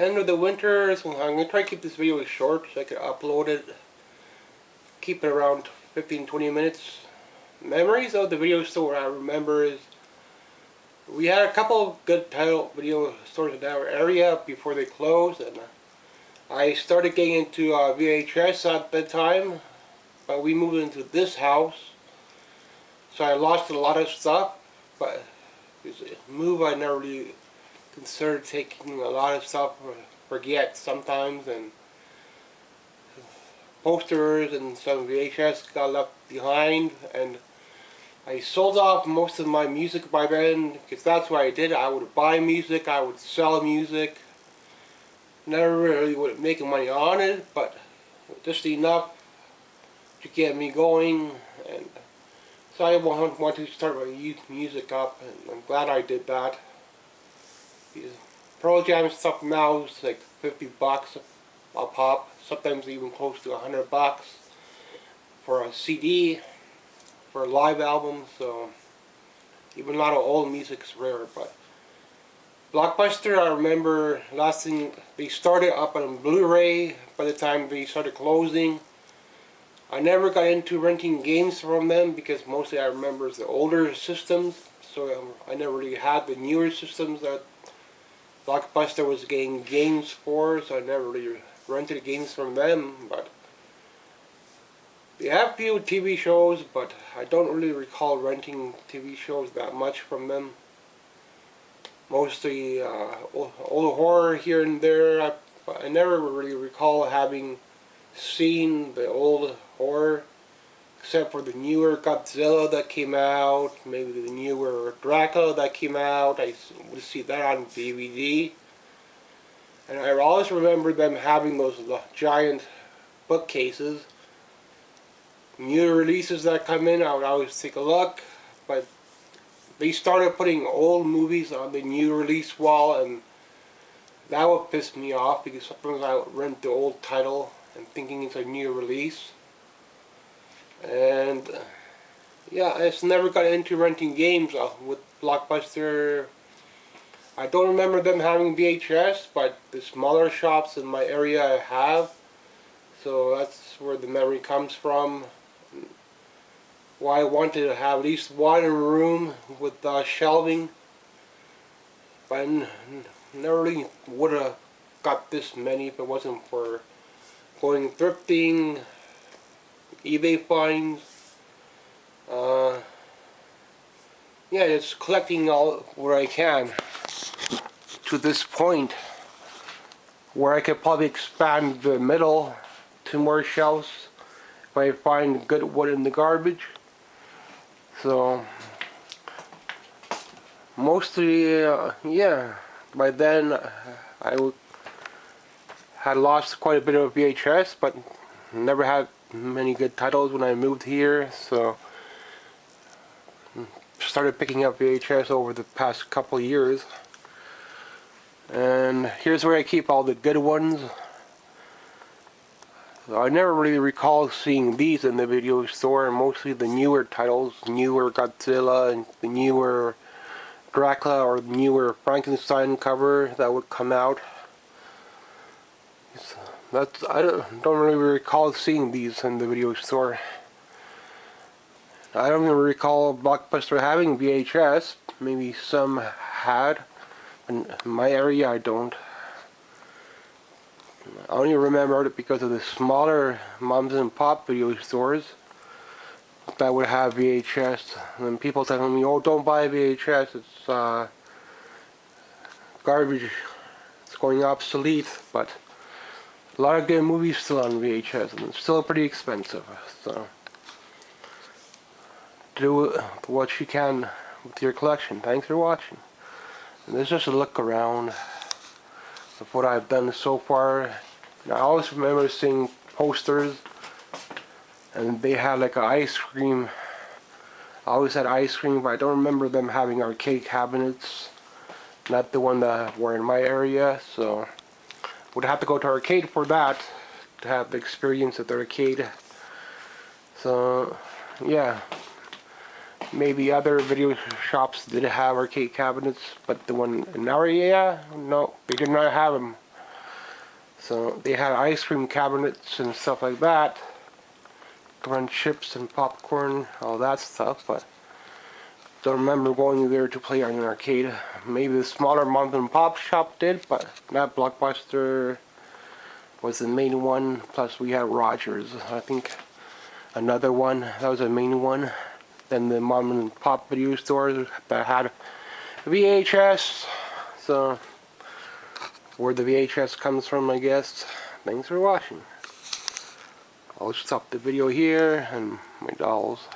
End of the winter, so I'm going to try to keep this video short so I can upload it, keep it around 15-20 minutes. Memories of the video store I remember is we had a couple good title video stores in our area before they closed, and I started getting into VHS at the time, but we moved into this house, so I lost a lot of stuff, but it's a move I never really considered taking a lot of stuff, forget sometimes, and posters and some VHS got left behind, and I sold off most of my music by then, because that's what I did. I would buy music, I would sell music, never really would make money on it, but just enough to get me going, and so I want to start my music up, and I'm glad I did that. These Pearl Jam stuff now is like $50 a pop, sometimes even close to $100 for a CD, for a live album. So even a lot of old music's rare. But Blockbuster, I remember last thing they started up on Blu-ray. By the time they started closing, I never got into renting games from them because mostly I remember the older systems, so I never really had the newer systems that Blockbuster was getting games for, so I never really rented games from them. But they have few TV shows, but I don't really recall renting TV shows that much from them. Mostly old horror here and there. I never really recall having seen the old horror, except for the newer Godzilla that came out, maybe the newer Dracula that came out. I would see that on DVD. And I always remember them having those giant bookcases. New releases that come in, I would always take a look, but they started putting old movies on the new release wall, and that would piss me off because sometimes I would rent the old title and thinking it's a new release. And yeah, I just never got into renting games with Blockbuster. I don't remember them having VHS, but the smaller shops in my area have, so that's where the memory comes from. Why I wanted to have at least one room with shelving, but I never really would have got this many if it wasn't for going thrifting, eBay finds, yeah, just collecting all where I can to this point where I could probably expand the middle 2 more shelves if I find good wood in the garbage. So mostly, yeah, by then I had lost quite a bit of VHS, but never had many good titles when I moved here, so started picking up VHS over the past couple years. And here's where I keep all the good ones. So I never really recall seeing these in the video store, mostly the newer titles, newer Godzilla and the newer Dracula or the newer Frankenstein cover that would come out. I don't really recall seeing these in the video store. I don't even recall Blockbuster having VHS. Maybe some had. In my area I don't. I only remember it because of the smaller moms and pop video stores that would have VHS. And people telling me, oh, don't buy VHS, it's garbage, it's going obsolete. But a lot of good movies still on VHS, and it's still pretty expensive. So do what you can with your collection. Thanks for watching. And this is just a look around of what I've done so far. And I always remember seeing posters, and they had like an ice cream. I always had ice cream, but I don't remember them having arcade cabinets. Not the one that were in my area, so would have to go to arcade for that to have the experience at the arcade. So yeah, maybe other video shops did have arcade cabinets, but the one in our area, no, they did not have them. So they had ice cream cabinets and stuff like that. Run chips and popcorn, all that stuff, but don't remember going there to play on an arcade. Maybe the smaller mom and pop shop did, but that Blockbuster was the main one. Plus we had Rogers, I think, another one. That was the main one. Then the mom and pop video stores that had VHS. So where the VHS comes from, I guess. Thanks for watching. I'll stop the video here, and my dolls.